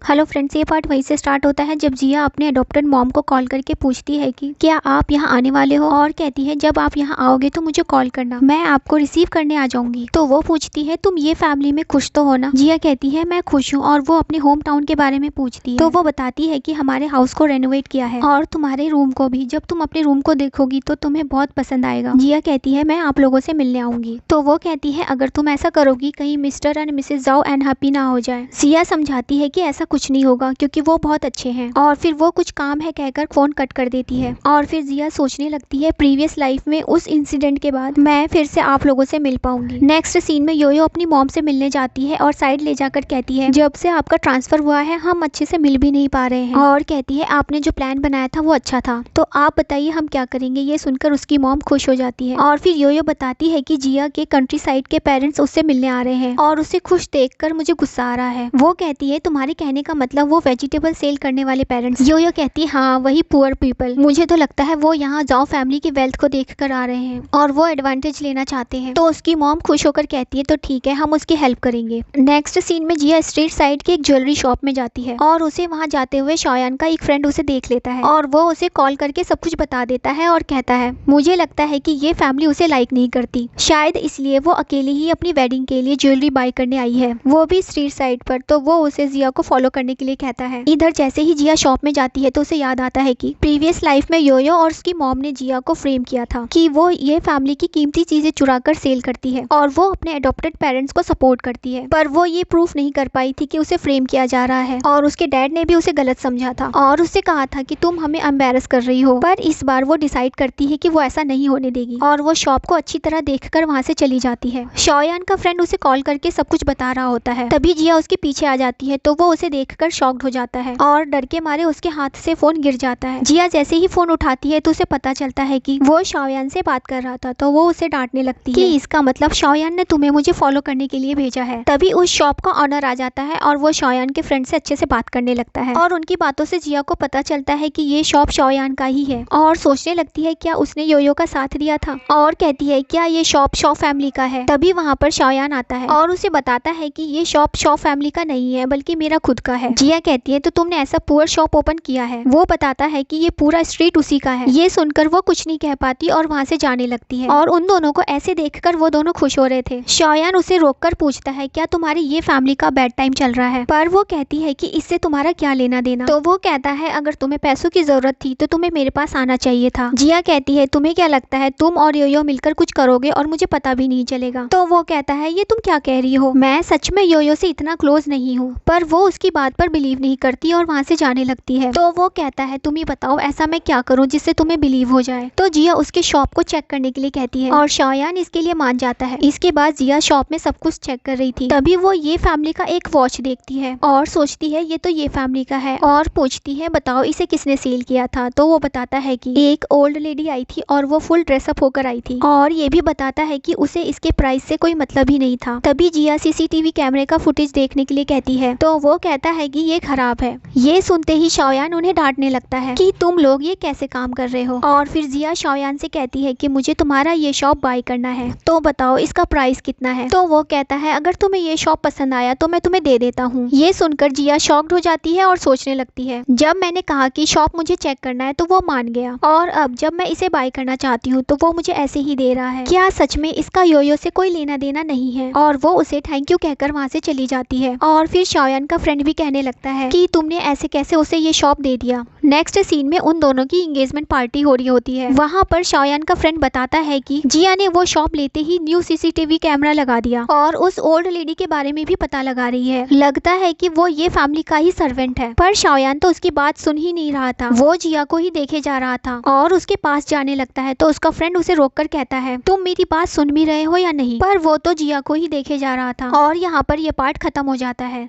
Hello friends, ये part वहीं से स्टार्ट होता है जब जिया अपने अडॉप्टेड मॉम को कॉल करके पूछती है कि क्या आप यहाँ आने वाले हो, और कहती है जब आप यहाँ आओगे तो मुझे कॉल करना, मैं आपको रिसीव करने आ जाऊंगी। तो वो पूछती है तुम ये फैमिली में खुश तो हो ना। जिया कहती है मैं खुश हूँ, और वो अपने होम टाउन के बारे में पूछती है। तो वो बताती है कि हमारे हाउस को रेनोवेट किया है और तुम्हारे रूम को भी, जब तुम अपने रूम को देखोगी तो तुम्हें बहुत पसंद आएगा। जिया कहती है मैं आप लोगों से मिलने आऊंगी। तो वो कहती है अगर तुम ऐसा करोगी कहीं मिस्टर एंड मिसेज जाओ अनहैप्पी ना हो जाए। जिया समझाती है कि ऐसा कुछ नहीं होगा क्योंकि वो बहुत अच्छे हैं, और फिर वो कुछ काम है कहकर फोन कट कर देती है। और फिर जिया सोचने लगती है प्रीवियस लाइफ में उस इंसिडेंट के बाद मैं फिर से आप लोगों से मिल पाऊंगी। नेक्स्ट सीन में योयो अपनी मॉम से मिलने जाती है और साइड ले जाकर कहती है जब से आपका ट्रांसफर हुआ है हम अच्छे से मिल भी नहीं पा रहे हैं, और कहती है आपने जो प्लान बनाया था वो अच्छा था, तो आप बताइए हम क्या करेंगे। ये सुनकर उसकी मॉम खुश हो जाती है। और फिर योयो बताती है कि जिया के कंट्री साइड के पेरेंट्स उससे मिलने आ रहे हैं और उसे खुश देखकर मुझे गुस्सा आ रहा है। वो कहती है तुम्हारे कहने का मतलब वो वेजिटेबल सेल करने वाले पेरेंट्स। योयो कहती है हाँ वही पुअर पीपल, मुझे तो लगता है वो यहाँ जाओ फैमिली की वेल्थ को देखकर आ रहे हैं और वो एडवांटेज लेना चाहते हैं। तो उसकी मॉम खुश होकर कहती है तो ठीक है हम उसकी हेल्प करेंगे। नेक्स्ट सीन में जिया स्ट्रीट साइड की एक ज्वेलरी शॉप में जाती है और उसे वहाँ जाते हुए शौयान का एक फ्रेंड उसे देख लेता है और वो उसे कॉल करके सब कुछ बता देता है और कहता है मुझे लगता है कि ये फैमिली उसे लाइक नहीं करती, शायद इसलिए वो अकेले ही अपनी वेडिंग के लिए ज्वेलरी बाय करने आई है, वो भी स्ट्रीट साइड पर। तो वो उसे जिया को फॉलो करने के लिए कहता है। इधर जैसे ही जिया शॉप में जाती है तो उसे याद आता है कि प्रीवियस लाइफ में योयो और उसकी मॉम ने जिया को फ्रेम किया था कि वो ये फैमिली की कीमती चीजें चुरा कर सेल करती है और वो अपने अडॉप्टेड पेरेंट्स को सपोर्ट करती है, पर वो ये प्रूफ नहीं कर पाई थी कि उसे फ्रेम किया जा रहा है, और उसके डैड ने भी उसे गलत समझा था और उससे कहा था कि तुम हमें एम्बैरस कर रही हो। पर इस बार वो डिसाइड करती है कि वो ऐसा नहीं होने देगी और वो शॉप को अच्छी तरह देखकर वहाँ से चली जाती है। शौयान का फ्रेंड उसे कॉल करके सब कुछ बता रहा होता है, तभी जिया उसके पीछे आ जाती है तो वो उसे देखकर शॉक्ड हो जाता है और डर के मारे उसके हाथ से फोन गिर जाता है। जिया जैसे ही फोन उठाती है तो उसे पता चलता है कि वो शौयान से बात कर रहा था, तो वो उसे डांटने लगती है कि इसका मतलब शौयान ने तुम्हें मुझे फॉलो करने के लिए भेजा है। तभी उस शॉप का ऑनर आ जाता है और वो शौयान के फ्रेंड से अच्छे से बात करने लगता है और उनकी बातों से जिया को पता चलता है कि ये शॉप शौयान का ही है और सोचने लगती है क्या उसने योयो का साथ दिया था, और कहती है क्या ये शॉप शॉ फैमिली का है। तभी वहाँ पर शौयान आता है और उसे बताता है कि ये शॉप शॉ फैमिली का नहीं है बल्कि मेरा खुद का है। जिया कहती है तो तुमने ऐसा पुअर शॉप ओपन किया है। वो बताता है कि ये पूरा स्ट्रीट उसी का है। ये सुनकर वो कुछ नहीं कह पाती और वहाँ से जाने लगती है, और उन दोनों को ऐसे देखकर वो दोनों खुश हो रहे थे। शौयान उसे रोककर पूछता है क्या तुम्हारी ये फैमिली का बैड टाइम चल रहा है, पर वो कहती है कि इससे तुम्हारा क्या लेना देना। तो वो कहता है अगर तुम्हें पैसों की जरूरत थी तो तुम्हें मेरे पास आना चाहिए था। जिया कहती है तुम्हें क्या लगता है तुम और योयो मिलकर कुछ करोगे और मुझे पता भी नहीं चलेगा। तो वो कहता है ये तुम क्या कह रही हो, मैं सच में योयो से इतना क्लोज नहीं हूँ। पर वो उसकी बात पर बिलीव नहीं करती और वहाँ से जाने लगती है। तो वो कहता है तुम ही बताओ ऐसा मैं क्या करूँ जिससे तुम्हें बिलीव हो जाए। तो जिया उसके शॉप को चेक करने के लिए कहती है और शौयान इसके लिए मान जाता है। इसके बाद जिया शॉप में सब कुछ चेक कर रही थी, तभी वो ये फैमिली का एक वॉच देखती है और सोचती है ये तो ये फैमिली का है, और पूछती है बताओ इसे किसने सेल किया था। तो वो बताता है कि एक ओल्ड लेडी आई थी और वो फुल ड्रेसअप होकर आई थी, और ये भी बताता है कि उसे इसके प्राइस से कोई मतलब ही नहीं था। तभी जिया सीसीटीवी कैमरे का फुटेज देखने के लिए कहती है, तो वो कहता है कि ये खराब है। ये सुनते ही शौयान उन्हें डांटने लगता है कि तुम लोग ये कैसे काम कर रहे हो, और फिर जिया शौयान से कहती है कि मुझे तुम्हारा ये शॉप बाय करना है, तो बताओ इसका प्राइस कितना है। तो वो कहता है अगर तुम्हें ये शॉप पसंद आया तो मैं तुम्हें दे देता हूँ। ये सुनकर जिया शॉक्ड हो जाती है और सोचने लगती है जब मैंने कहा कि शॉप मुझे चेक करना है तो वो मान गया, और अब जब मैं इसे बाय करना चाहती हूँ तो वो मुझे ऐसे ही दे रहा है। क्या सच में इसका योयो से कोई लेना देना नहीं है। और वो उसे थैंक यू कहकर वहाँ से चली जाती है। और फिर शौयान का फ्रेंड भी कहने लगता है कि तुमने ऐसे कैसे उसे ये शॉप दे दिया। नेक्स्ट सीन में उन दोनों की एंगेजमेंट पार्टी हो रही होती है। वहाँ पर शौयान का फ्रेंड बताता है कि जिया ने वो शॉप लेते ही न्यू सीसीटीवी कैमरा लगा दिया और उस ओल्ड लेडी के बारे में भी पता लगा रही है। लगता है कि वो ये फैमिली का ही सर्वेंट है, पर शौयान तो उसकी बात सुन ही नहीं रहा था। वो जिया को ही देखे जा रहा था और उसके पास जाने लगता है तो उसका फ्रेंड उसे रोककर कहता है तुम मेरी बात सुन भी रहे हो या नहीं, पर वो तो जिया को ही देखे जा रहा था। और यहाँ पर यह पार्ट खत्म हो जाता है।